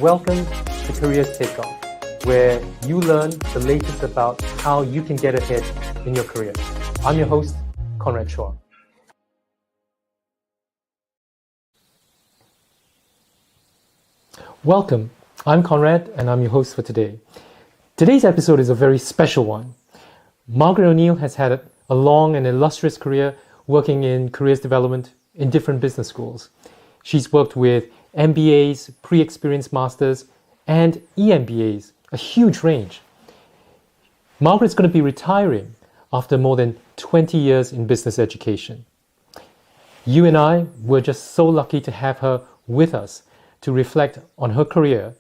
Welcome to Careers Takeoff, where you learn the latest about how you can get ahead in your career. I'm your host, Conrad Chua. Welcome. I'm Conrad, and I'm your host for today. Today's episode is a very special one. Margaret O'Neill has had a long and illustrious career working in careers development in different business schools. She's worked with MBAs, pre-experienced masters, and EMBAs, a huge range. Margaret's going to be retiring after more than 20 years in business education. You and I were just so lucky to have her with us to reflect on her career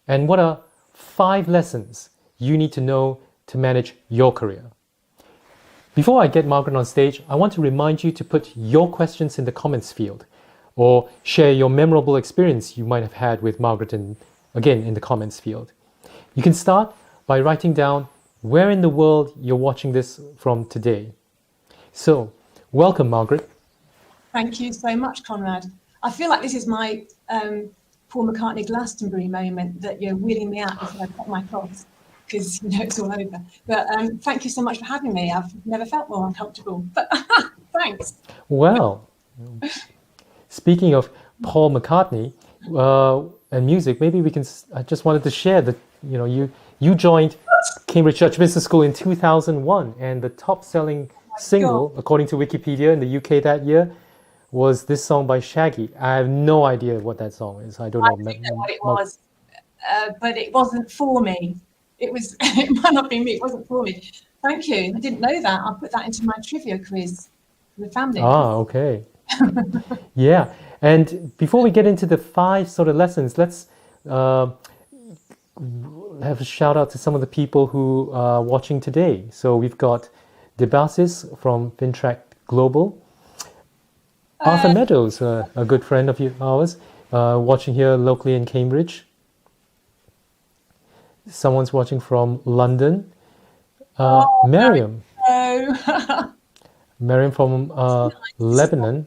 and what are 5 lessons you need to know to manage your career. Before I get Margaret on stage, I want to remind you to put your questions in the comments field or share your memorable experience you might have had with Margaret in the comments field. You can start by writing down where in the world you're watching this from today. So, welcome, Margaret. Thank you so much, Conrad. I feel like this is my Paul McCartney Glastonbury moment, that you're wheeling me out before I put my clogs, because it's all over. But thank you so much for having me. I've never felt more uncomfortable. But thanks. Well, speaking of Paul McCartney and music, maybe we can. I just wanted to share that you joined Cambridge Church Business School in 2001, and the top-selling single, according to Wikipedia, in the UK that year was this song by Shaggy. I have no idea what that song is. I don't know what it was, but it wasn't for me. It might not be me. It wasn't for me. Thank you. I didn't know that. I'll put that into my trivia quiz for the family. Ah, okay. Yeah. And before we get into the 5 sort of lessons, let's have a shout out to some of the people who are watching today. So we've got Debasis from FinTrack Global. Arthur Meadows, a good friend of ours, watching here locally in Cambridge. Someone's watching from London. Miriam. Miriam from Lebanon.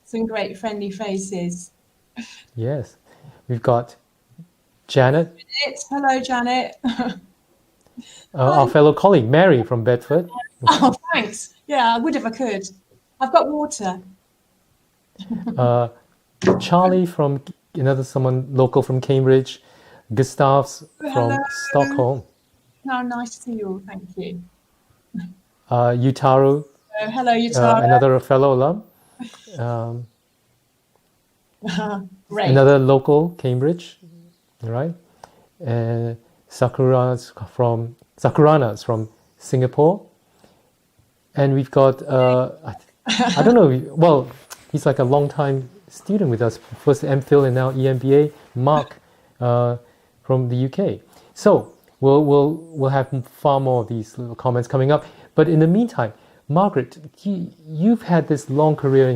Some great friendly faces. Yes. We've got Janet. Hello, Janet. Our fellow colleague, Mary from Bedford. Oh, thanks. Yeah, I would if I could. I've got water. Charlie from someone local from Cambridge. Gustavs from Stockholm. Oh, nice to see you all. Thank you. Yutaru. Hello, Yutaru. Another fellow alum. Great. Another local, Cambridge, right? Sakuranas from Singapore, and we've got I don't know. Well, he's like a long-time student with us, first MPhil and now EMBA. Mark from the UK. So we'll have far more of these little comments coming up. But in the meantime, Margaret, you've had this long career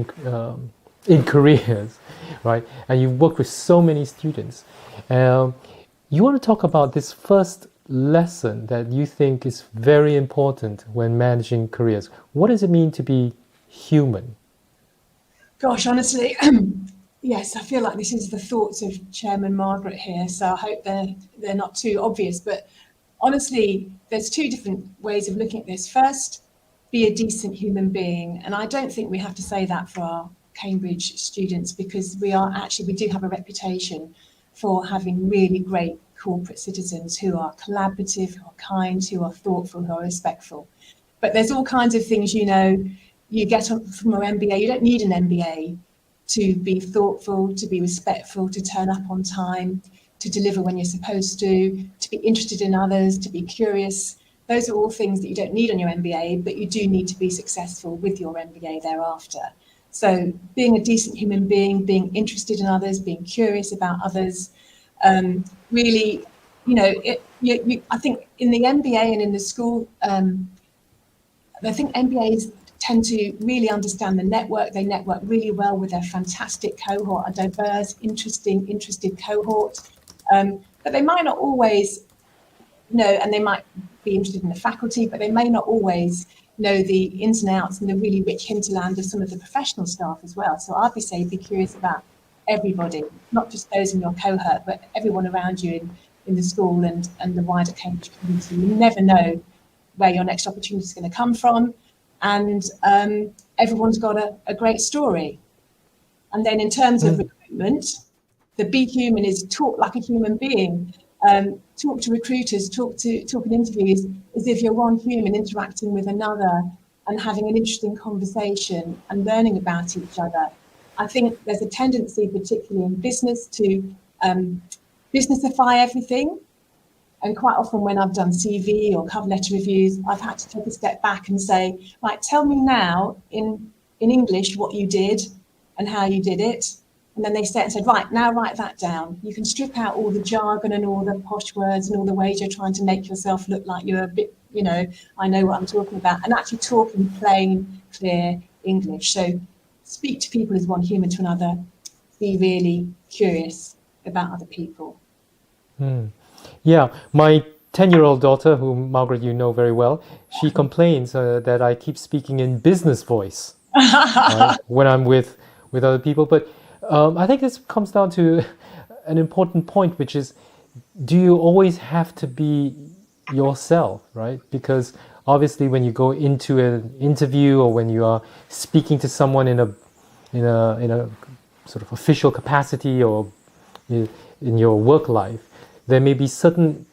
in careers, right? And you've worked with so many students. You want to talk about this first lesson that you think is very important when managing careers. What does it mean to be human? Gosh, honestly, yes, I feel like this is the thoughts of Chairman Margaret here, so I hope they're not too obvious. But honestly, there's 2 different ways of looking at this. First, be a decent human being. And I don't think we have to say that for our Cambridge students, because we do have a reputation for having really great corporate citizens who are collaborative, who are kind, who are thoughtful, who are respectful. But there's all kinds of things, you get from an MBA. You don't need an MBA to be thoughtful, to be respectful, to turn up on time, to deliver when you're supposed to be interested in others, to be curious. Those are all things that you don't need on your MBA, but you do need to be successful with your MBA thereafter. So being a decent human being, being interested in others, being curious about others, really, I think in the MBA and in the school, I think MBAs tend to really understand the network. They network really well with their fantastic cohort, a diverse, interested cohort. But they might not always and they might be interested in the faculty, but they may not always know the ins and outs and the really rich hinterland of some of the professional staff as well. So I'd be curious about everybody, not just those in your cohort, but everyone around you in the school and the wider Cambridge community. You never know where your next opportunity is going to come from, and everyone's got a great story. And then in terms of recruitment, the be human is talk like a human being. Talk to recruiters, talk in interviews as if you're one human interacting with another and having an interesting conversation and learning about each other. I think there's a tendency, particularly in business, to businessify everything. And quite often when I've done CV or cover letter reviews, I've had to take a step back and say, right, tell me now in English what you did and how you did it. And then they said, right, now write that down. You can strip out all the jargon and all the posh words and all the ways you're trying to make yourself look like you're a bit, I know what I'm talking about, and actually talk in plain, clear English. So speak to people as one human to another. Be really curious about other people. Yeah, my 10-year-old daughter, whom Margaret, you know very well, she complains that I keep speaking in business voice when I'm with other people. But I think this comes down to an important point, which is, do you always have to be yourself, right? Because obviously when you go into an interview or when you are speaking to someone in a sort of official capacity or in your work life, there may be certain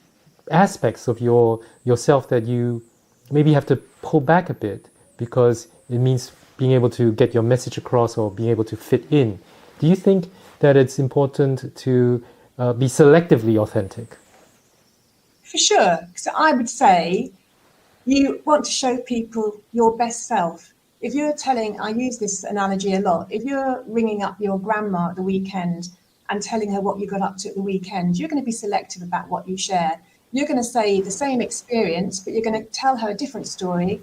aspects of yourself that you maybe have to pull back a bit because it means being able to get your message across or being able to fit in. Do you think that it's important to be selectively authentic? For sure. So I would say you want to show people your best self. If you're telling, I use this analogy a lot, if you're ringing up your grandma at the weekend and telling her what you got up to at the weekend, you're going to be selective about what you share. You're going to say the same experience, but you're going to tell her a different story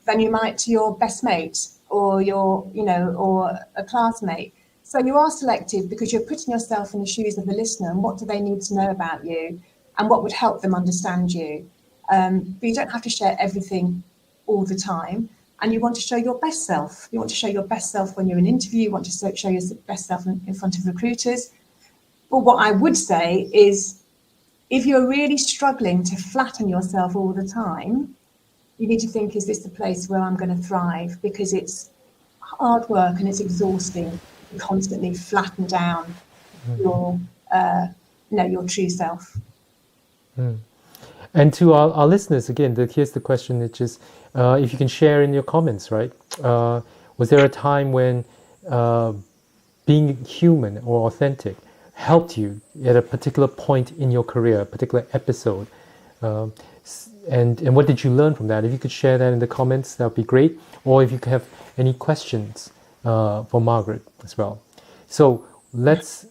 than you might to your best mate or or a classmate. So you are selective because you're putting yourself in the shoes of the listener and what do they need to know about you and what would help them understand you. But you don't have to share everything all the time. And you want to show your best self. You want to show your best self when you're in an interview. You want to show your best self in front of recruiters. But what I would say is, if you're really struggling to flatten yourself all the time, you need to think, is this the place where I'm going to thrive? Because it's hard work and it's exhausting to constantly flatten down your true self. And to our listeners, again, here's the question, which is, if you can share in your comments, right? Was there a time when being human or authentic helped you at a particular point in your career, a particular episode? And what did you learn from that? If you could share that in the comments, that would be great. Or if you have any questions for Margaret as well. So let's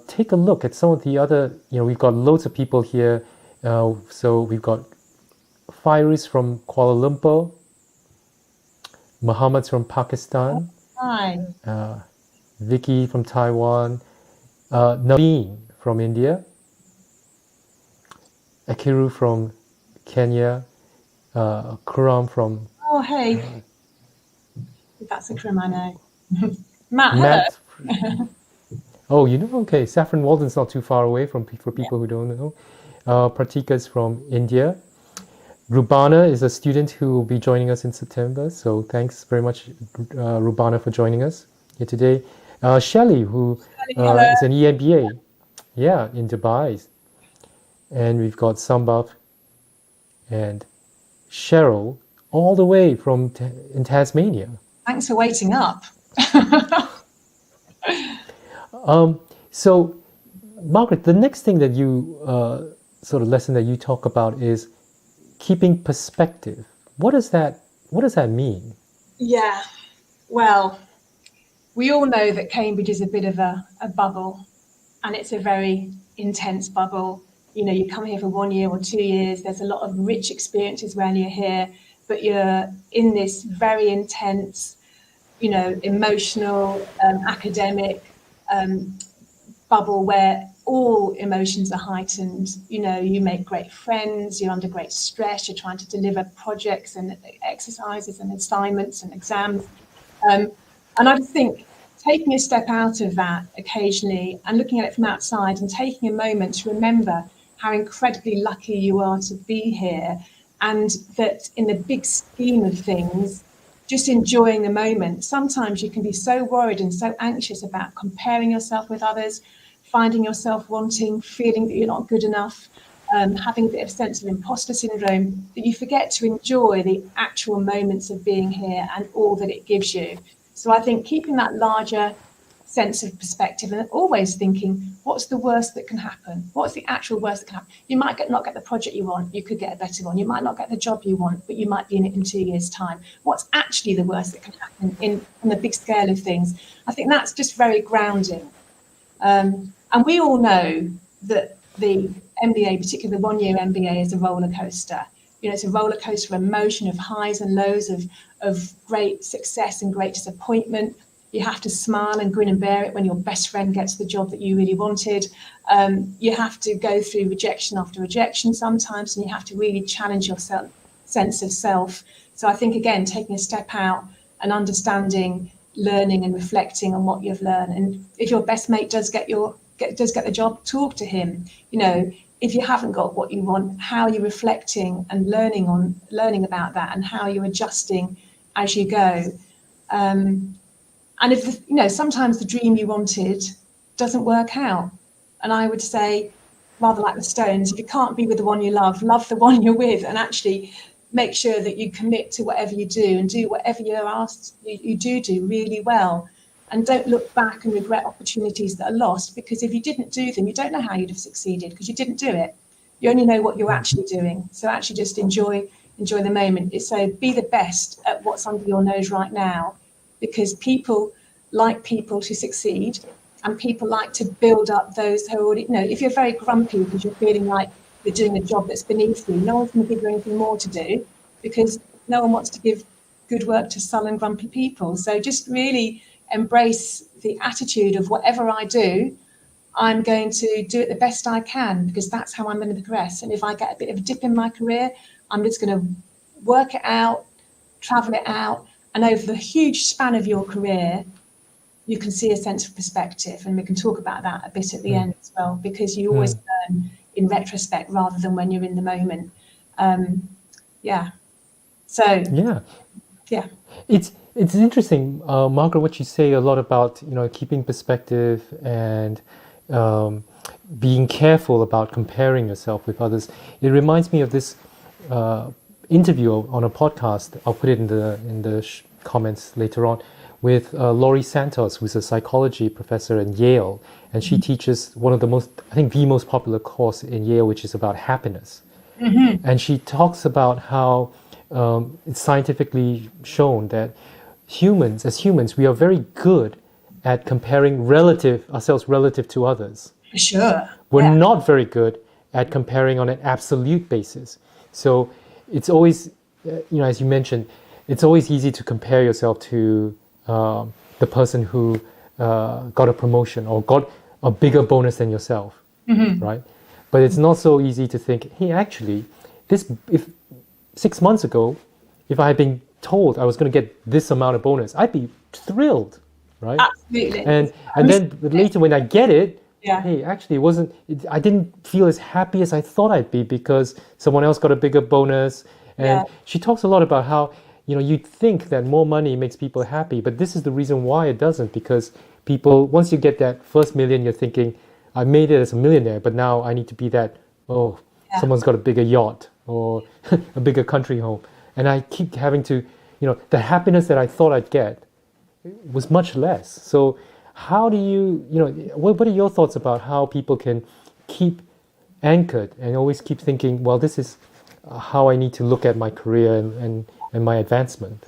take a look at some of the other, we've got loads of people here. So we've got Fairis from Kuala Lumpur, Muhammad's from Pakistan, Hi. Vicky from Taiwan, Naveen from India, Akiru from Kenya, Kuram from... Oh, hey. That's a Krim I know. Matt. Oh, okay. Saffron Walden's not too far away for people who don't know. Pratika's from India. Rubana is a student who will be joining us in September. So thanks very much, Rubana, for joining us here today. Shelley, who is an EMBA, in Dubai. And we've got Sambhav and Cheryl all the way from in Tasmania. Thanks for waiting up. So, Margaret, the next thing that you sort of lesson that you talk about is keeping perspective. What does that mean? Yeah, well, we all know that Cambridge is a bit of a bubble, and it's a very intense bubble. You come here for 1 year or 2 years, there's a lot of rich experiences when you're here, but you're in this very intense, emotional, academic bubble where all emotions are heightened. You make great friends, you're under great stress, you're trying to deliver projects and exercises and assignments and exams. And I just think taking a step out of that occasionally and looking at it from outside and taking a moment to remember how incredibly lucky you are to be here, and that in the big scheme of things, just enjoying the moment. Sometimes you can be so worried and so anxious about comparing yourself with others, finding yourself wanting, feeling that you're not good enough, having a bit of sense of imposter syndrome, that you forget to enjoy the actual moments of being here and all that it gives you. So I think keeping that larger sense of perspective and always thinking, what's the worst that can happen? What's the actual worst that can happen? You might not get the project you want, you could get a better one. You might not get the job you want, but you might be in it in 2 years' time. What's actually the worst that can happen on the big scale of things? I think that's just very grounding. And we all know that the MBA, particularly the one-year MBA, is a roller coaster. You know, it's a roller coaster of emotion, of highs and lows, of great success and great disappointment. You have to smile and grin and bear it when your best friend gets the job that you really wanted. You have to go through rejection after rejection sometimes, and you have to really challenge your sense of self. So I think, again, taking a step out and understanding, learning and reflecting on what you've learned. And if your best mate does get the job, talk to him. You know, if you haven't got what you want, how you're reflecting and learning about that, and how you're adjusting as you go. And if, you know, sometimes the dream you wanted doesn't work out. And I would say, rather like the Stones, if you can't be with the one you love the one you're with, and actually make sure that you commit to whatever you do and do whatever you're asked, you do really well. And don't look back and regret opportunities that are lost, because if you didn't do them, you don't know how you'd have succeeded, because you didn't do it. You only know what you're actually doing. So actually just enjoy the moment. So be the best at what's under your nose right now, because people like people to succeed, and people like to build up those who already, you know, if you're very grumpy because you're feeling like you're doing a job that's beneath you, no one's going to give you anything more to do, because no one wants to give good work to sullen, grumpy people. So just really embrace the attitude of whatever I do, I'm going to do it the best I can, because that's how I'm going to progress. And if I get a bit of a dip in my career, I'm just going to work it out, travel it out, and over the huge span of your career, you can see a sense of perspective, and we can talk about that a bit at the end as well, because you always learn in retrospect rather than when you're in the moment. It's interesting, Margaret, what you say a lot about, you know, keeping perspective and being careful about comparing yourself with others. It reminds me of this interview on a podcast. I'll put it in the comments later on, with Laurie Santos, who's a psychology professor at Yale, and she teaches one of the most popular course in Yale, which is about happiness. And she talks about how it's scientifically shown that as humans, we are very good at comparing ourselves relative to others. For sure. We're not very good at comparing on an absolute basis. So it's always, you know, as you mentioned, it's always easy to compare yourself to the person who got a promotion or got a bigger bonus than yourself, right? But it's not so easy to think, hey, actually, if 6 months ago, if I had been told I was going to get this amount of bonus, I'd be thrilled, right? Absolutely. And then later when I get it, hey, actually, I didn't feel as happy as I thought I'd be, because someone else got a bigger bonus. And she talks a lot about how, you know, you'd think that more money makes people happy, but this is the reason why it doesn't, because people, once you get that first million, you're thinking, I made it as a millionaire, but now I need to be that, someone's got a bigger yacht or a bigger country home. And I keep having to, you know, the happiness that I thought I'd get was much less. So how do you, you know, what are your thoughts about how people can keep anchored and always keep thinking, well, this is how I need to look at my career and my advancement?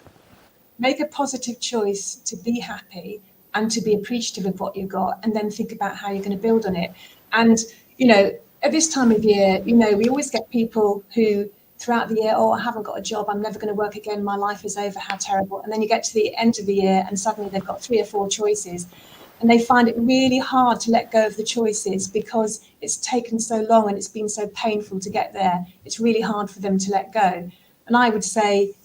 Make a positive choice to be happy and to be appreciative of what you've got, and then think about how you're going to build on it. And, you know, at this time of year, you know, we always get people who throughout the year, I haven't got a job, I'm never going to work again, my life is over, how terrible. And then you get to the end of the year and suddenly they've got 3 or 4 choices, and they find it really hard to let go of the choices because it's taken so long and it's been so painful to get there. It's really hard for them to let go. And I would say,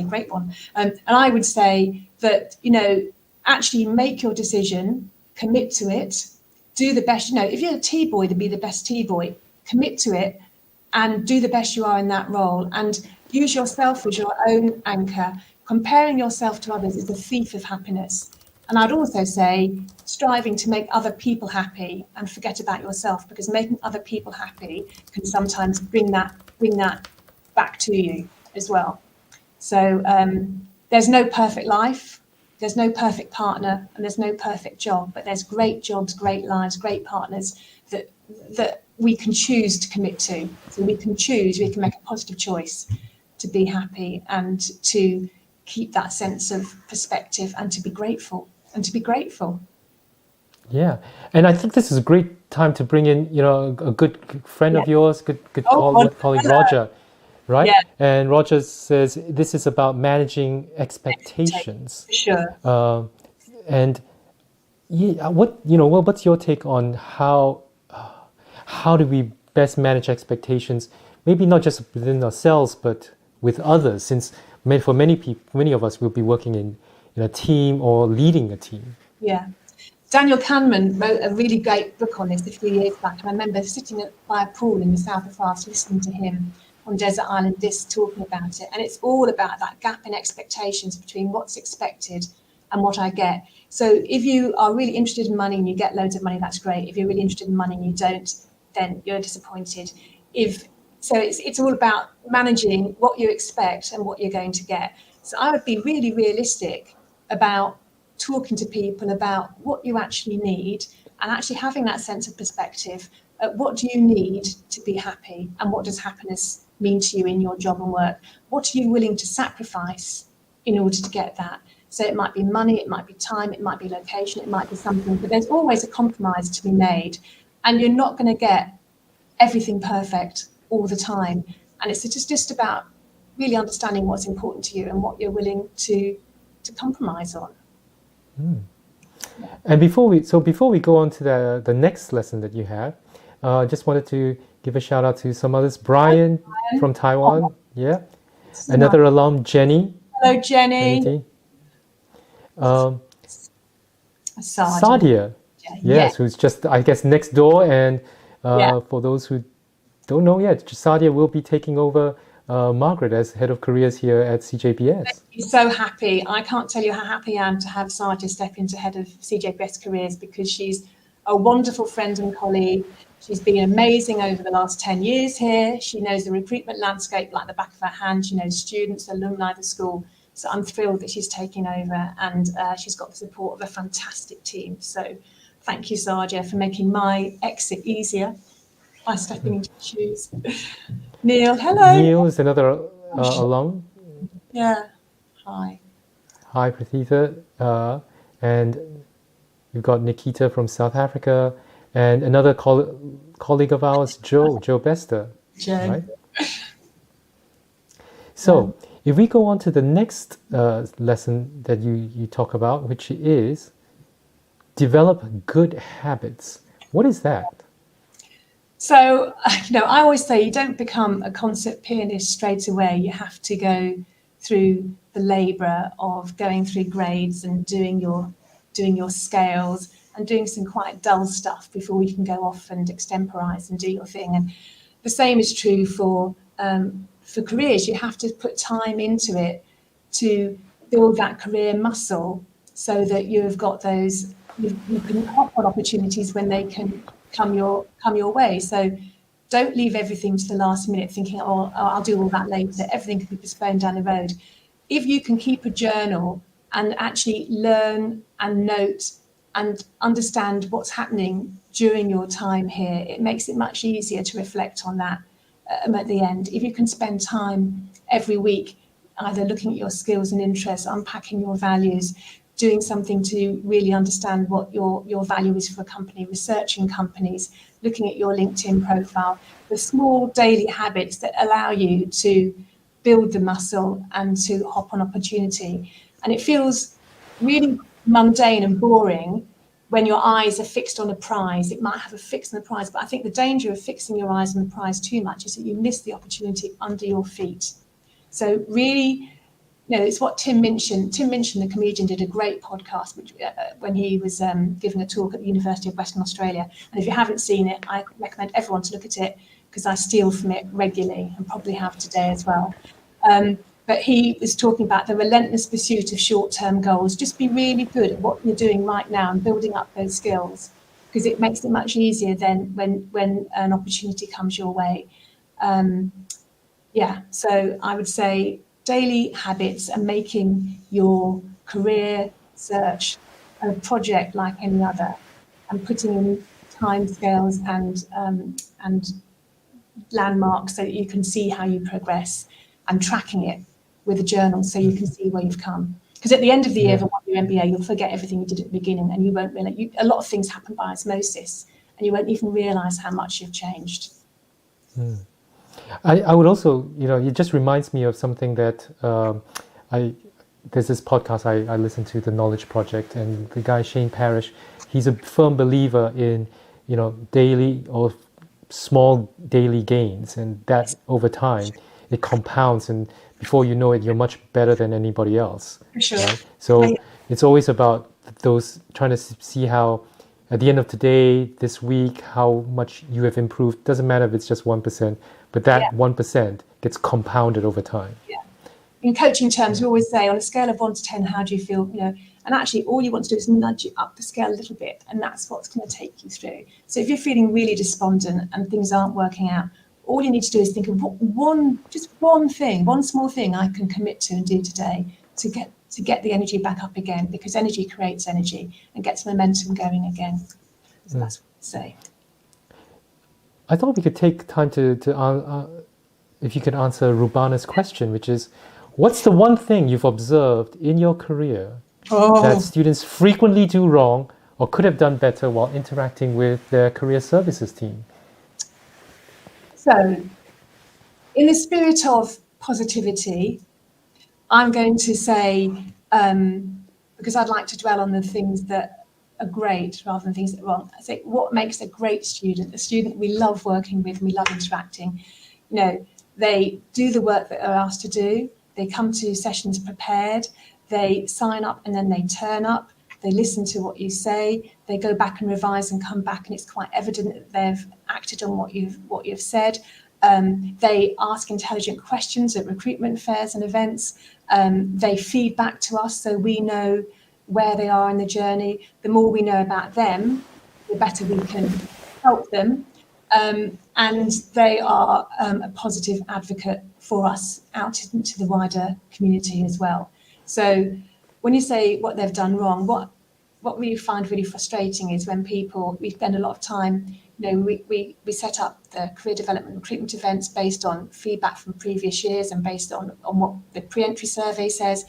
great one. And I would say that, you know, actually make your decision, commit to it, do the best. If you're a T-boy, to be the best T-boy, commit to it and do the best you are in that role, and use yourself as your own anchor. Comparing yourself to others is the thief of happiness. And I'd also say striving to make other people happy and forget about yourself, because making other people happy can sometimes bring that back to you as well. So there's no perfect life, there's no perfect partner, and there's no perfect job, but there's great jobs, great lives, great partners that we can choose to commit to. So we can make a positive choice to be happy and to keep that sense of perspective and to be grateful. Yeah, and I think this is a great time to bring in, a good friend of yours, good colleague, Roger, right? Yeah. And Roger says this is about managing expectations. Sure. And what's your take on how do we best manage expectations? Maybe not just within ourselves, but with others, since for many of us will be working in a team or leading a team. Yeah. Daniel Kahneman wrote a really great book on this a few years back, and I remember sitting by a pool in the south of France listening to him on Desert Island Discs talking about it. And it's all about that gap in expectations between what's expected and what I get. So if you are really interested in money and you get loads of money, that's great. If you're really interested in money and you don't, then you're disappointed. So it's all about managing what you expect and what you're going to get. So I would be really realistic about talking to people about what you actually need and actually having that sense of perspective. What do you need to be happy, and what does happiness mean to you in your job and work? What are you willing to sacrifice in order to get that? So it might be money, it might be time, it might be location, it might be something, but there's always a compromise to be made, and you're not going to get everything perfect all the time. And it's just about really understanding what's important to you and what you're willing to compromise on. And before we go on to the next lesson that you have, I just wanted to give a shout out to some others. Brian from Taiwan, yeah. Another alum, Jenny. Hello, Jenny. Sadia, yes, who's just, I guess, next door. And for those who don't know yet, Sadia will be taking over Margaret as head of careers here at CJBS. I'm so happy. I can't tell you how happy I am to have Sadia step into head of CJBS Careers, because she's a wonderful friend and colleague. She's been amazing over the last 10 years here. She knows the recruitment landscape like the back of her hand. She knows students, alumni of the school. So I'm thrilled that she's taking over, and she's got the support of a fantastic team. So thank you, Sadia, for making my exit easier by stepping into the shoes. Neil, hello. Neil is another alum. Yeah. Hi. Hi, Prathitha. And we've got Nikita from South Africa, and another colleague of ours, Joe Bester. Joe. Right? So if we go on to the next lesson that you talk about, which is develop good habits. What is that? So, I always say you don't become a concert pianist straight away. You have to go through the labour of going through grades and doing your scales and doing some quite dull stuff before you can go off and extemporise and do your thing. And the same is true for careers. You have to put time into it to build that career muscle, so that you've got those, you can hop on opportunities when they can come your way. So don't leave everything to the last minute thinking, oh, I'll do all that later. Everything can be postponed down the road. If you can keep a journal and actually learn and note and understand what's happening during your time here, it makes it much easier to reflect on that at the end. If you can spend time every week either looking at your skills and interests, unpacking your values, doing something to really understand what your value is for a company, researching companies, looking at your LinkedIn profile, the small daily habits that allow you to build the muscle and to hop on opportunity. And it feels really mundane and boring when your eyes are fixed on a prize. It might have a fix on the prize, but I think the danger of fixing your eyes on the prize too much is that you miss the opportunity under your feet. So really it's what Tim Minchin, the comedian, did a great podcast which, when he was giving a talk at the University of Western Australia. And if you haven't seen it, I recommend everyone to look at it, because I steal from it regularly and probably have today as well. But he was talking about the relentless pursuit of short-term goals. Just be really good at what you're doing right now and building up those skills, because it makes it much easier then when an opportunity comes your way. So I would say daily habits and making your career search a project like any other, and putting in timescales and landmarks so that you can see how you progress, and tracking it with a journal so you can see where you've come. Because at the end of the year of your MBA, you'll forget everything you did at the beginning, and you won't realize a lot of things happen by osmosis, and you won't even realize how much you've changed. I would also, it just reminds me of something that there's this podcast I listen to, The Knowledge Project, and the guy Shane Parrish, he's a firm believer in, daily or small daily gains, and that over time it compounds, and before you know it, you're much better than anybody else. For sure. Right? So it's always about those, trying to see how at the end of today, this week, how much you have improved. Doesn't matter if it's just 1%, but that 1% gets compounded over time. Yeah. In coaching terms, we always say on a scale of 1 to 10, how do you feel? And actually all you want to do is nudge it up the scale a little bit, and that's what's going to take you through. So if you're feeling really despondent and things aren't working out, all you need to do is think of one small thing I can commit to and do today to get the energy back up again, because energy creates energy and gets momentum going again. So that's what I'd say. I thought we could take time to if you could answer Rubana's question, which is, what's the one thing you've observed in your career that students frequently do wrong or could have done better while interacting with their career services team? So, in the spirit of positivity, I'm going to say, because I'd like to dwell on the things that are great rather than things that are wrong. I say, what makes a great student? A student we love working with and we love interacting. They do the work that they're asked to do. They come to sessions prepared. They sign up and then they turn up. They listen to what you say. They go back and revise and come back, and it's quite evident that they've acted on what you've said. They ask intelligent questions at recruitment fairs and events. They feed back to us so we know where they are in the journey. The more we know about them, the better we can help them. And they are a positive advocate for us out into the wider community as well. So when you say what they've done wrong, what we find really frustrating is when we spend a lot of time, we set up the career development recruitment events based on feedback from previous years and based on what the pre-entry survey says.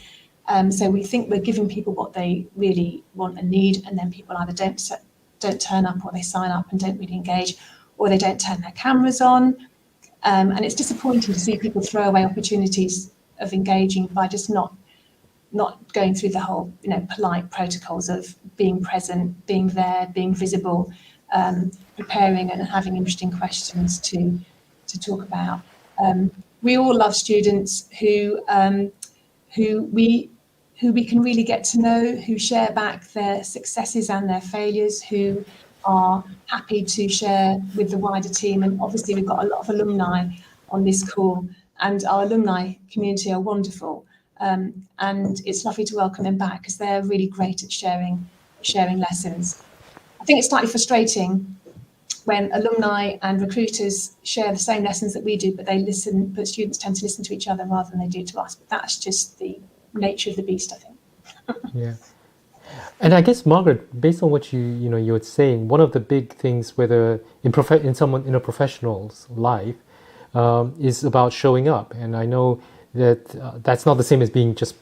So we think we're giving people what they really want and need, and then people either don't turn up, or they sign up and don't really engage, or they don't turn their cameras on. And it's disappointing to see people throw away opportunities of engaging by just not going through the whole, polite protocols of being present, being there, being visible, preparing and having interesting questions to talk about. We all love students who we can really get to know, who share back their successes and their failures, who are happy to share with the wider team. And obviously we've got a lot of alumni on this call, and our alumni community are wonderful. And it's lovely to welcome them back, because they're really great at sharing lessons. I think it's slightly frustrating when alumni and recruiters share the same lessons that we do, but students tend to listen to each other rather than they do to us. But that's just the nature of the beast, I think. Yeah. And I guess, Margaret, based on what you were saying, one of the big things, whether in a professional's life, is about showing up. And I know that that's not the same as being just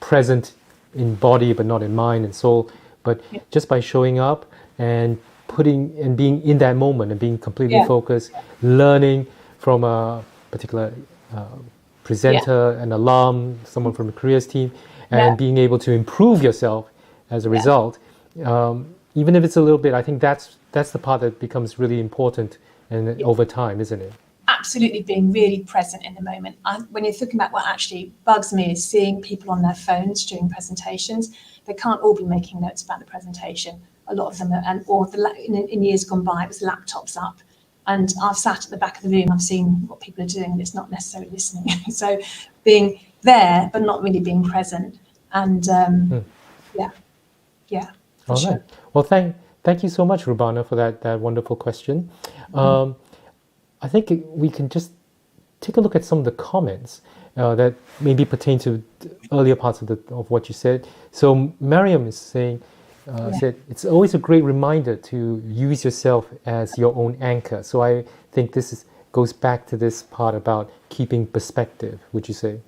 present in body but not in mind and soul, but just by showing up and being in that moment and being completely focused, learning from a particular presenter, an alum, someone from the careers team, and being able to improve yourself as a result, even if it's a little bit. I think that's the part that becomes really important and over time, isn't it? absolutely being really present in the moment. When you're thinking about what actually bugs me is seeing people on their phones during presentations. They can't all be making notes about the presentation. A lot of them are, in years gone by, it was laptops up. And I've sat at the back of the room, I've seen what people are doing, and it's not necessarily listening. So being there, but not really being present. And yeah. All sure. right. Well, thank you so much, Rubana, for that wonderful question. I think we can just take a look at some of the comments that maybe pertain to earlier parts of what you said. So Mariam is saying, said, it's always a great reminder to use yourself as your own anchor. So I think this goes back to this part about keeping perspective, would you say?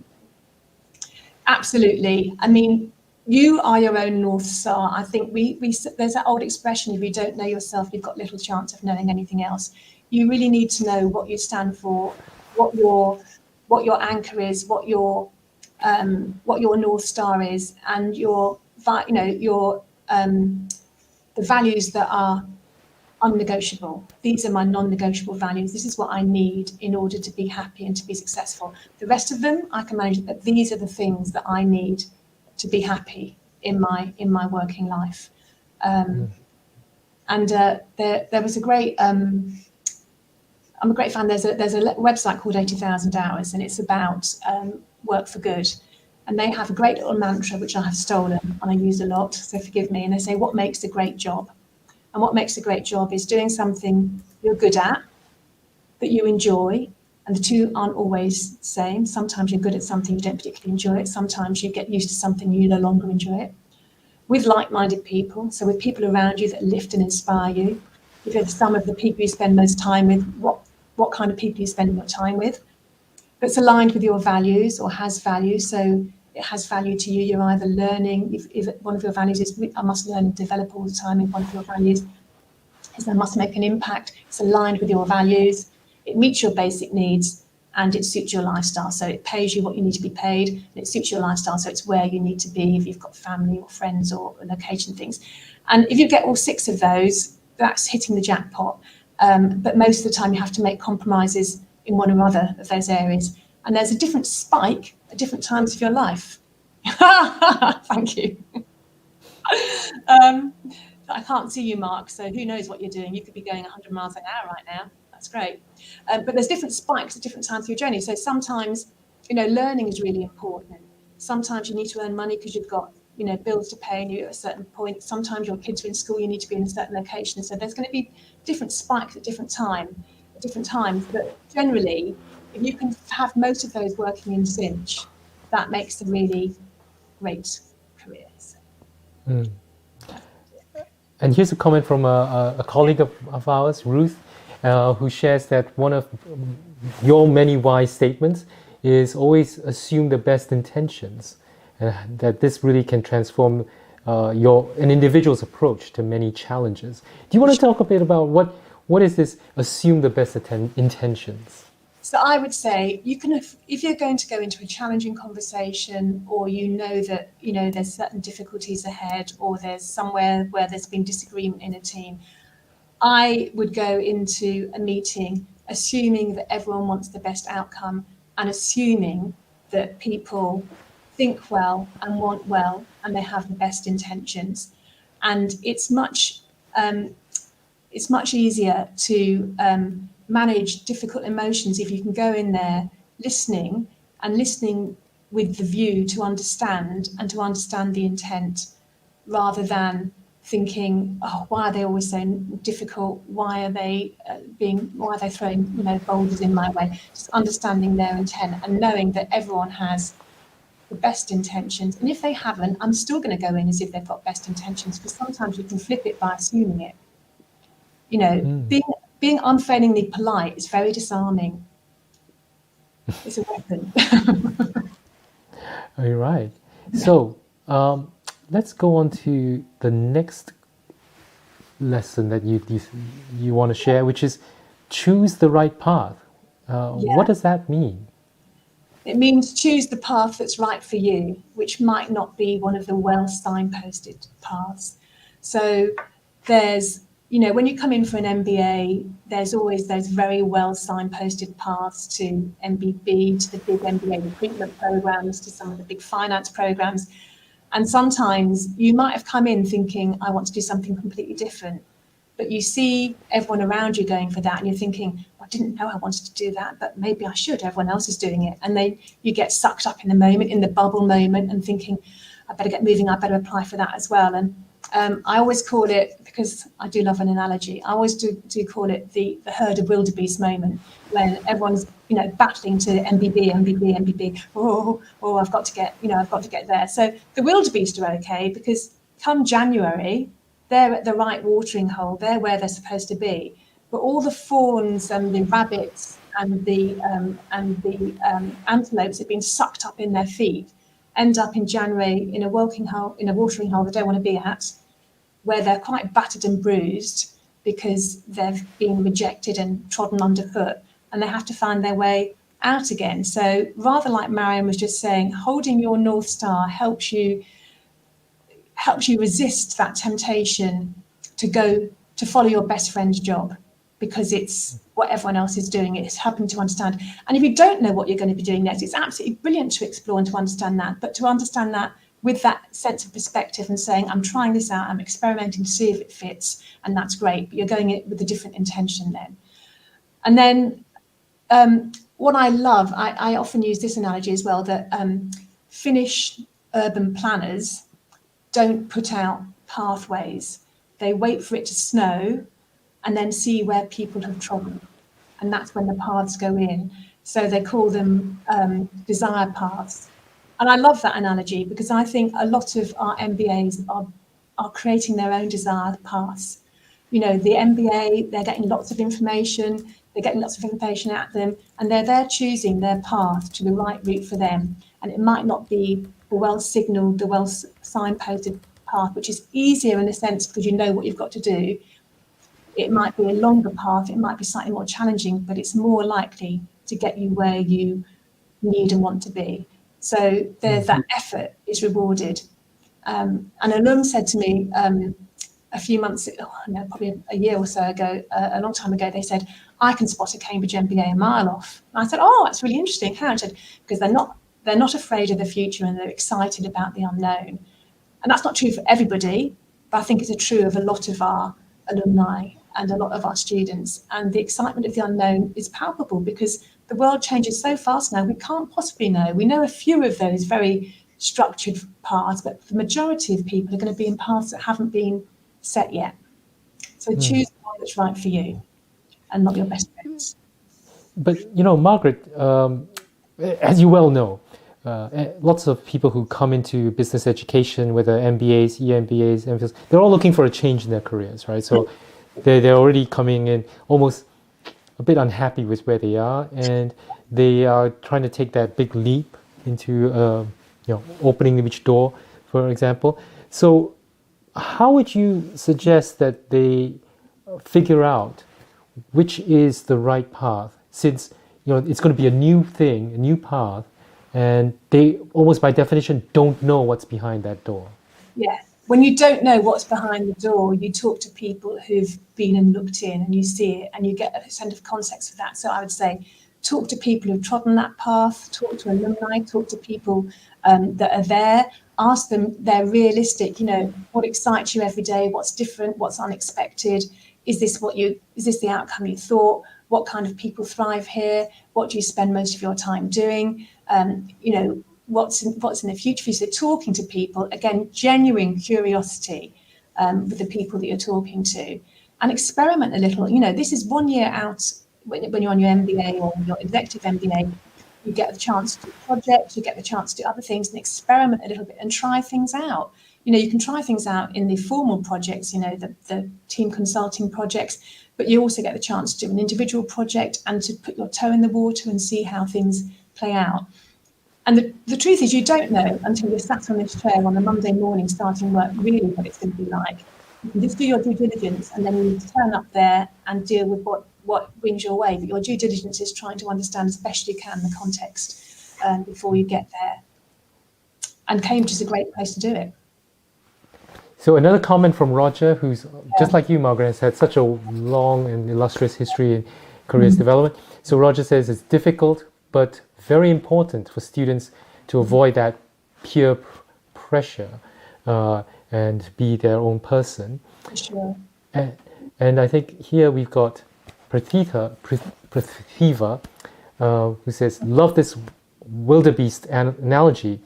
Absolutely. I mean, you are your own North Star. I think there's that old expression, if you don't know yourself, you've got little chance of knowing anything else. You really need to know what you stand for, what your anchor is, what your North Star is, and the values that are unnegotiable. These are my non-negotiable values. This is what I need in order to be happy and to be successful. The rest of them I can manage, but these are the things that I need to be happy in my working life. And there was a great. I'm a great fan. There's a website called 80,000 Hours, and it's about work for good. And they have a great little mantra, which I have stolen and I use a lot, so forgive me. And they say, what makes a great job? And what makes a great job is doing something you're good at, that you enjoy. And the two aren't always the same. Sometimes you're good at something, you don't particularly enjoy it. Sometimes you get used to something, you no longer enjoy it. With like-minded people, so with people around you that lift and inspire you. If you're some of the people you spend most time with, what kind of people you spend your time with, that's aligned with your values or has value. So it has value to you. You're either learning, if one of your values is, I must learn and develop all the time. If one of your values is, I must make an impact, it's aligned with your values. It meets your basic needs and it suits your lifestyle. So it pays you what you need to be paid and it suits your lifestyle. So it's where you need to be if you've got family or friends or location things. And if you get all 6 of those, that's hitting the jackpot. But most of the time you have to make compromises in one or other of those areas. And there's a different spike at different times of your life. Thank you. I can't see you, Mark, so who knows what you're doing. You could be going 100 miles an hour right now. That's great. But there's different spikes at different times of your journey. So sometimes, learning is really important. Sometimes you need to earn money because you've got, bills to pay and you're at a certain point. Sometimes your kids are in school, you need to be in a certain location. So there's going to be different spikes at different times. But generally, if you can have most of those working in sync, that makes a really great career. So. And here's a comment from a colleague of ours, Ruth, who shares that one of your many wise statements is always assume the best intentions, and that this really can transform an individual's approach to many challenges. Do you want to talk a bit about what is this assume the best intentions? So I would say you can, if you're going to go into a challenging conversation, or that there's certain difficulties ahead, or there's somewhere where there's been disagreement in a team, I would go into a meeting assuming that everyone wants the best outcome and assuming that people think well and want well and they have the best intentions. And it's much easier to manage difficult emotions if you can go in there listening with the view to understand the intent, rather than thinking, oh, why are they always so difficult? Why are they throwing boulders in my way? Just understanding their intent and knowing that everyone has the best intentions. And if they haven't, I'm still going to go in as if they've got best intentions, because sometimes you can flip it by assuming it. Being unfailingly polite is very disarming. It's a weapon. All right. So let's go on to the next lesson that you want to share, which is choose the right path. What does that mean? It means choose the path that's right for you, which might not be one of the well signposted paths. So there's you know, when you come in for an MBA, there's always those very well signposted paths to MBB, to the big MBA recruitment programs, to some of the big finance programs. And sometimes you might have come in thinking, I want to do something completely different. But you see everyone around you going for that, and you're thinking, I didn't know I wanted to do that, but maybe I should. Everyone else is doing it. And then you get sucked up in the moment, in the bubble moment, and thinking, I better get moving, I better apply for that as well. And I always call it, because I do love an analogy, I always do call it the herd of wildebeest moment, when everyone's, you know, battling to MBB. Oh, I've got to get there. So the wildebeest are okay, because come January, they're at the right watering hole. They're where they're supposed to be. But all the fawns and the rabbits and the antelopes have been sucked up in their feet, end up in January in a watering hole they don't want to be at, where they're quite battered and bruised because they've been rejected and trodden underfoot, and they have to find their way out again. So rather like Marion was just saying, holding your North Star helps you resist that temptation to follow your best friend's job, because it's what everyone else is doing. It's helping to understand. And if you don't know what you're going to be doing next, it's absolutely brilliant to explore and to understand that. But to understand that with that sense of perspective and saying, I'm trying this out, I'm experimenting to see if it fits, and that's great. But you're going it with a different intention then. And then what I love, I often use this analogy as well, that Finnish urban planners don't put out pathways. They wait for it to snow and then see where people have trodden. And that's when the paths go in. So they call them desire paths. And I love that analogy, because I think a lot of our MBAs are creating their own desire paths. You know, the MBA, they're getting lots of information, at them, and they're there choosing their path to the right route for them. And it might not be the well-signalled, the well-signposted path, which is easier in a sense because you know what you've got to do. It might be a longer path, it might be slightly more challenging, but it's more likely to get you where you need and want to be. So there's that effort is rewarded. An alum said to me a few months, probably a year or so ago, a long time ago, they said, I can spot a Cambridge MBA a mile off. And I said, oh, that's really interesting. How? I said, because they're not afraid of the future, and they're excited about the unknown. And that's not true for everybody, but I think it's true of a lot of our alumni and a lot of our students. And the excitement of the unknown is palpable, because the world changes so fast now, we can't possibly know. We know a few of those very structured paths, but the majority of people are going to be in paths that haven't been set yet. So choose the one that's right for you and not your best friends. But, you know, Margaret, as you well know, lots of people who come into business education, whether MBAs, EMBAs, MPhils, they're all looking for a change in their careers, right? So they're already coming in almost a bit unhappy with where they are, and they are trying to take that big leap into, opening which door, for example. So how would you suggest that they figure out which is the right path, since it's going to be a new thing, a new path, and they almost by definition don't know what's behind that door? Yeah. When you don't know what's behind the door, you talk to people who've been and looked in, and you see it, and you get a sense of context for that. So I would say, talk to people who've trodden that path, talk to alumni, talk to people that are there, ask them they're realistic, what excites you every day, what's different, what's unexpected, is this the outcome you thought, what kind of people thrive here, what do you spend most of your time doing, what's in the future for you. So talking to people, again, genuine curiosity with the people that you're talking to, and experiment a little. This is 1 year out when you're on your MBA or your executive MBA. You get the chance to do projects, you get the chance to do other things and experiment a little bit and try things out. You can try things out in the formal projects, the team consulting projects, but you also get the chance to do an individual project and to put your toe in the water and see how things play out. And the truth is, you don't know until you're sat on this chair on a Monday morning starting work really what it's going to be like. You can just do your due diligence, and then you turn up there and deal with what brings your way. But your due diligence is trying to understand as best you can the context before you get there. And Cambridge is a great place to do it. So another comment from Roger, who's just like you, Margaret, has had such a long and illustrious history in careers development. So Roger says it's difficult, but very important for students to avoid that peer pressure and be their own person. For sure. And I think here we've got Pratitha, who says, love this wildebeest analogy,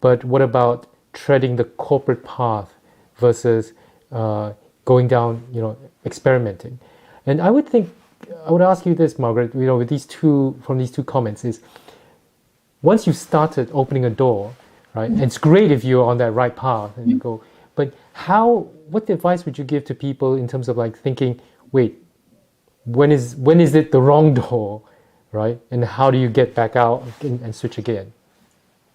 but what about treading the corporate path versus going down, experimenting? And I would ask you this, Margaret, with these two comments is, once you've started opening a door, right, and it's great if you're on that right path and you go, but what advice would you give to people in terms of like thinking, wait, when is it the wrong door, right? And how do you get back out and switch again?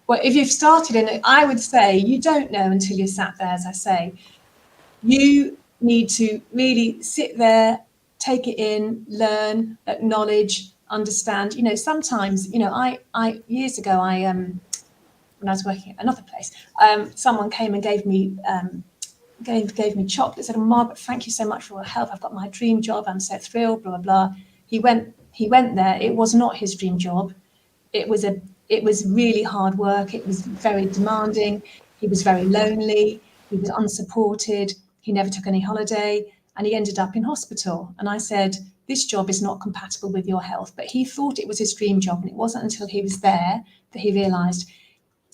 Well, if you've started in it, I would say you don't know until you're sat there, as I say. You need to really sit there, take it in, learn, acknowledge, understand. Sometimes, I years ago, when I was working at another place, someone came and gave me chocolate. Said, Margaret, thank you so much for your help. I've got my dream job. I'm so thrilled. Blah blah blah. He went there. It was not his dream job. It was really hard work. It was very demanding. He was very lonely. He was unsupported. He never took any holiday, and he ended up in hospital. And I said, this job is not compatible with your health. But he thought it was his dream job, and it wasn't until he was there that he realised.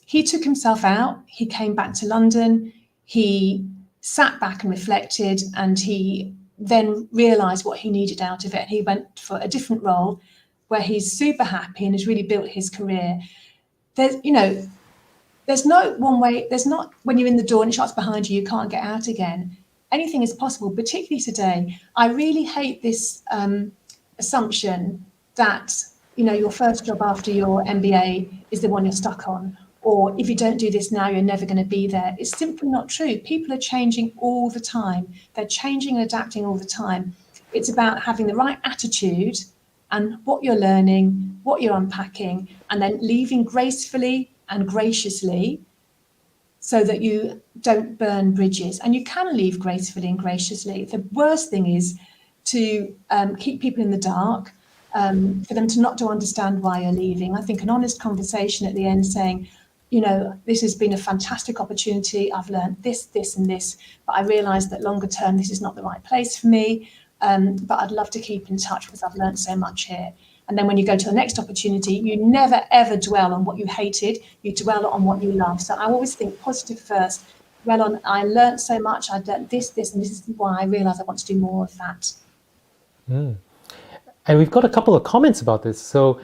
He took himself out. He came back to London. He sat back and reflected, and he then realised what he needed out of it. He went for a different role where he's super happy and has really built his career. There's no one way. There's not when you're in the door and it shuts behind you, you can't get out again. Anything is possible, particularly today. I really hate this assumption that, your first job after your MBA is the one you're stuck on. Or if you don't do this now, you're never going to be there. It's simply not true. People are changing all the time. They're changing and adapting all the time. It's about having the right attitude and what you're learning, what you're unpacking, and then leaving gracefully and graciously so that you don't burn bridges. And you can leave gracefully and graciously. The worst thing is to keep people in the dark, for them to not to understand why you're leaving. I think an honest conversation at the end saying, this has been a fantastic opportunity. I've learned this, and this, but I realise that longer term, this is not the right place for me. But I'd love to keep in touch because I've learned so much here. And then when you go to the next opportunity, you never, ever dwell on what you hated. You dwell on what you love. So I always think positive first. Dwell on, I learned so much. I've done this, and this is why I realise I want to do more of that. And we've got a couple of comments about this. So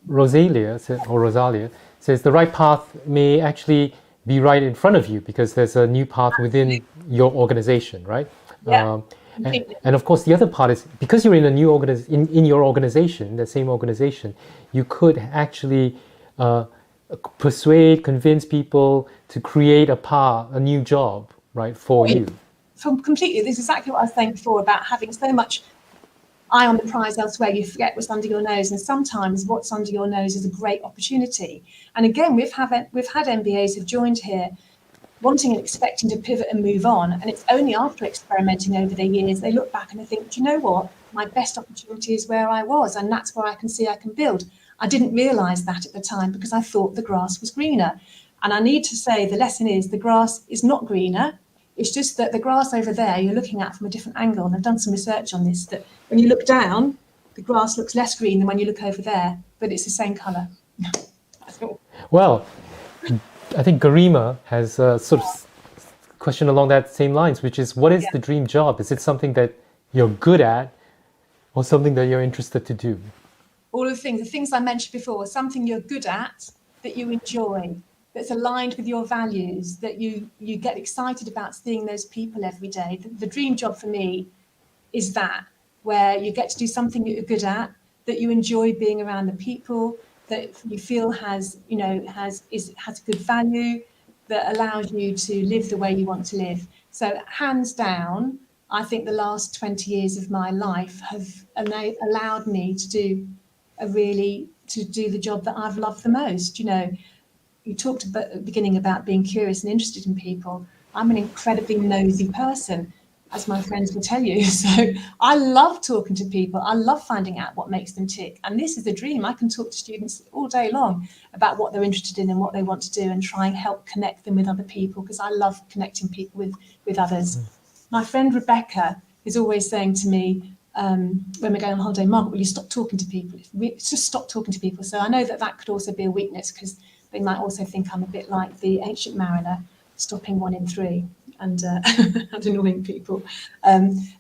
Rosalia says the right path may actually be right in front of you because there's a new path within your organization, right? Yeah. And of course, the other part is because you're in a new in your organization, the same organization, you could actually convince people to create a new job, right, for you. Completely. This is exactly what I was saying before about having so much eye on the prize elsewhere, you forget what's under your nose, and sometimes what's under your nose is a great opportunity. And again, we've had MBAs who've joined here wanting and expecting to pivot and move on, and it's only after experimenting over the years they look back and they think, do you know what, my best opportunity is where I was, and that's where I can see I can build. I didn't realise that at the time because I thought the grass was greener. And I need to say the lesson is the grass is not greener. It's just that the grass over there you're looking at from a different angle. And I've done some research on this, that when you look down, the grass looks less green than when you look over there, but it's the same colour. Well, I think Garima has a sort of question along that same lines, which is, what is the dream job? Is it something that you're good at or something that you're interested to do? All of the things I mentioned before, something you're good at, that you enjoy, that's aligned with your values, that you get excited about seeing those people every day. The dream job for me is that, where you get to do something that you're good at, that you enjoy being around the people, that you feel has good value, that allows you to live the way you want to live. So hands down, I think the last 20 years of my life have allowed me to do the job that I've loved the most. You talked at the beginning about being curious and interested in people. I'm an incredibly nosy person, as my friends will tell you. So I love talking to people. I love finding out what makes them tick. And this is a dream. I can talk to students all day long about what they're interested in and what they want to do, and try and help connect them with other people, because I love connecting people with others. My friend Rebecca is always saying to me, when we're going on holiday, Margaret, will you stop talking to people? Just stop talking to people. So I know that that could also be a weakness, because they might also think I'm a bit like the ancient mariner, stopping 1 in 3 and and annoying people.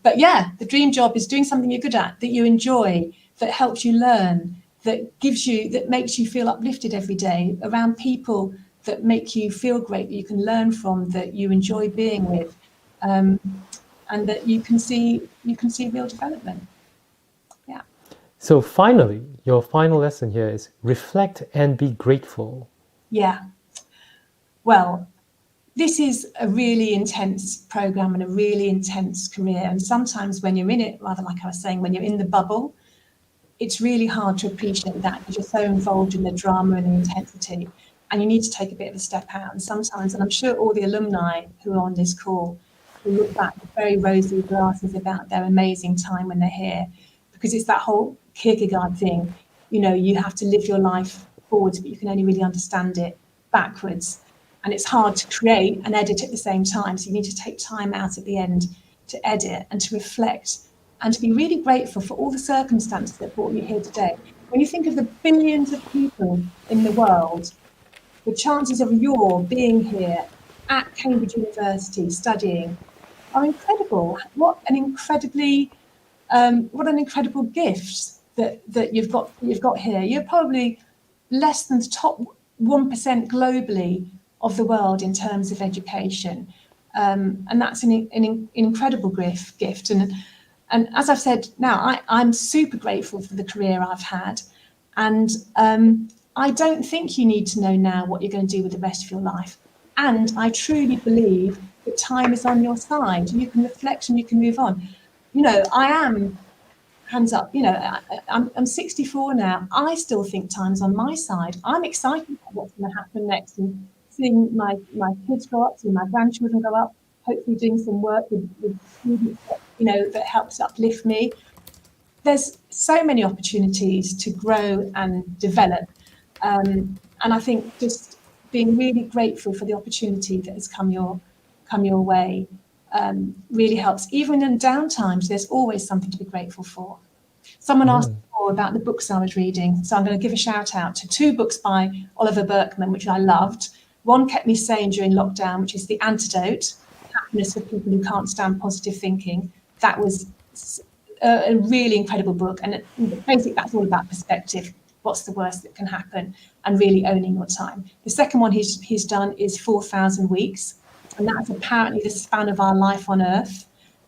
But yeah, the dream job is doing something you're good at, that you enjoy, that helps you learn, that makes you feel uplifted every day, around people that make you feel great, that you can learn from, that you enjoy being with, and that you can see real development. Yeah. So finally, your final lesson here is reflect and be grateful. Yeah. Well, this is a really intense program and a really intense career. And sometimes when you're in it, rather like I was saying, when you're in the bubble, it's really hard to appreciate that, because you're so involved in the drama and the intensity, and you need to take a bit of a step out. And sometimes, and I'm sure all the alumni who are on this call will look back with very rosy glasses about their amazing time when they're here, because it's that whole Kierkegaard thing. You know, you have to live your life forwards, but you can only really understand it backwards. And it's hard to create and edit at the same time. So you need to take time out at the end to edit and to reflect and to be really grateful for all the circumstances that brought you here today. When you think of the billions of people in the world, the chances of your being here at Cambridge University studying are incredible. What an incredible gift that you've got here. You're probably less than the top 1% globally of the world in terms of education, and that's an incredible gift. And as I've said now, I'm super grateful for the career I've had, and I don't think you need to know now what you're going to do with the rest of your life. And I truly believe that time is on your side. You can reflect and you can move on. You know, I am, hands up, you know, I'm 64 now. I still think time's on my side. I'm excited about what's going to happen next, and seeing my kids grow up, seeing my grandchildren grow up, hopefully doing some work with students that, you know, that helps uplift me. There's so many opportunities to grow and develop. And I think just being really grateful for the opportunity that has come your way really helps. Even in down times, there's always something to be grateful for. Someone asked before about the books I was reading, so I'm going to give a shout out to 2 books by Oliver Burkeman, which I loved. One kept me sane during lockdown, which is The Antidote, Happiness for People Who Can't Stand Positive Thinking. That was a really incredible book, and basically that's all about perspective. What's the worst that can happen, and really owning your time. The second one he's done is 4,000 Weeks, and that's apparently the span of our life on Earth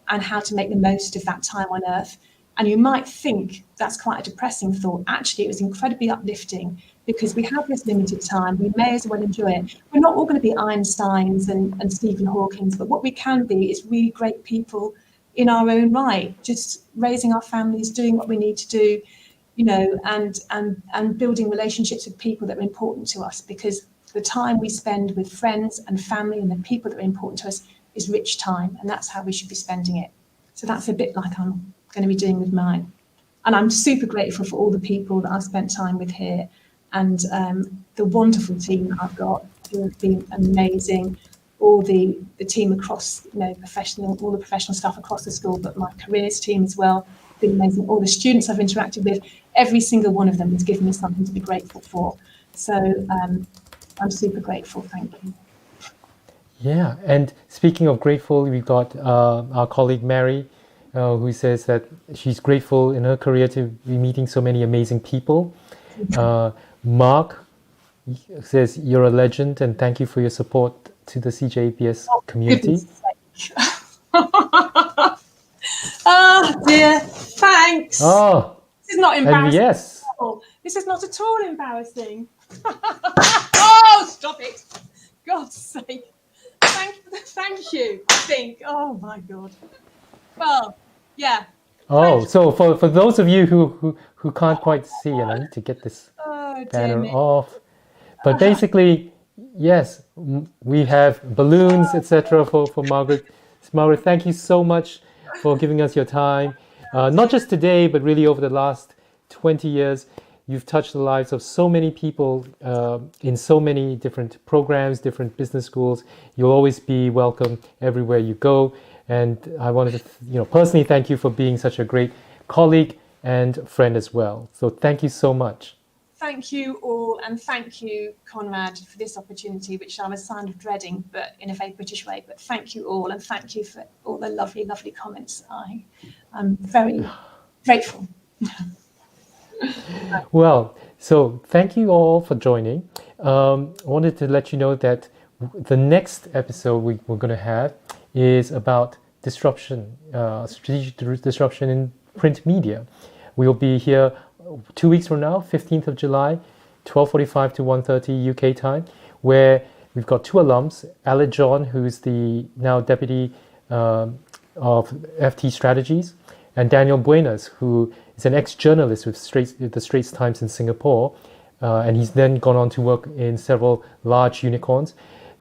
and how to make the most of that time on Earth. And you might think that's quite a depressing thought. Actually, it was incredibly uplifting, because we have this limited time. We may as well enjoy it. We're not all going to be Einsteins and Stephen Hawkings, but what we can be is really great people in our own right, just raising our families, doing what we need to do, you know, and building relationships with people that are important to us, because the time we spend with friends and family and the people that are important to us is rich time, and that's how we should be spending it. So that's a bit like I'm going to be doing with mine. And I'm super grateful for all the people that I've spent time with here, and the wonderful team that I've got, who have been amazing. All the team across, you know, all the professional staff across the school, but my careers team as well, been amazing. All the students I've interacted with, every single one of them has given me something to be grateful for. So I'm super grateful. Thank you. Yeah, and speaking of grateful, we've got our colleague Mary, who says that she's grateful in her career to be meeting so many amazing people. Mark says, you're a legend, and thank you for your support to the CJAPS community. Oh dear, thanks. Oh, this is not embarrassing. Yes. This is not at all embarrassing. Oh, stop it. God's sake. Thank you, I think. Oh my God. Well, yeah. Oh, so for those of you who can't quite see, and I need to get this banner off, but basically Yes, we have balloons, etc. for Margaret. Margaret, thank you so much for giving us your time. Not just today, but really over the last 20 years. You've touched the lives of so many people in so many different programs, different business schools. You'll always be welcome everywhere you go. And I wanted to, personally thank you for being such a great colleague and friend as well. So thank you so much. Thank you all, and thank you, Conrad, for this opportunity, which I was kind of dreading, but in a very British way. But thank you all, and thank you for all the lovely, lovely comments. I'm very grateful. Well, so thank you all for joining. I wanted to let you know that the next episode we're going to have is about disruption, strategic disruption in print media. We'll be here 2 weeks from now, 15th of July, 12:45 to 1:30 UK time, where we've got two alums, Aled John, who's the now deputy of FT Strategies, and Daniel Buenas, who is an ex-journalist with the Straits Times in Singapore, and he's then gone on to work in several large unicorns,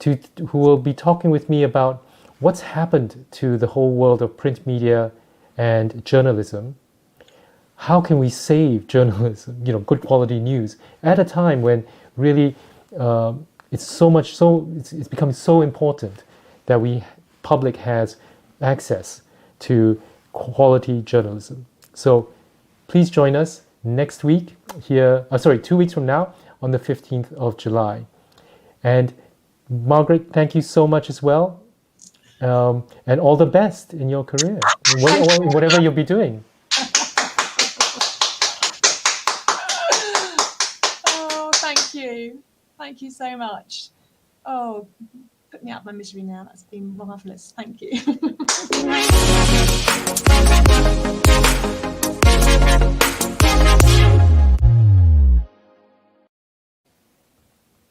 who will be talking with me about what's happened to the whole world of print media and journalism. How can we save journalism, good quality news at a time when really it's becoming so important that public has access to quality journalism. So please join us next week here, 2 weeks from now on the 15th of July. And Margaret, thank you so much as well. And all the best in your career, whatever you'll be doing. Thank you so much. Oh, put me out of my misery now. That's been marvellous. Thank you.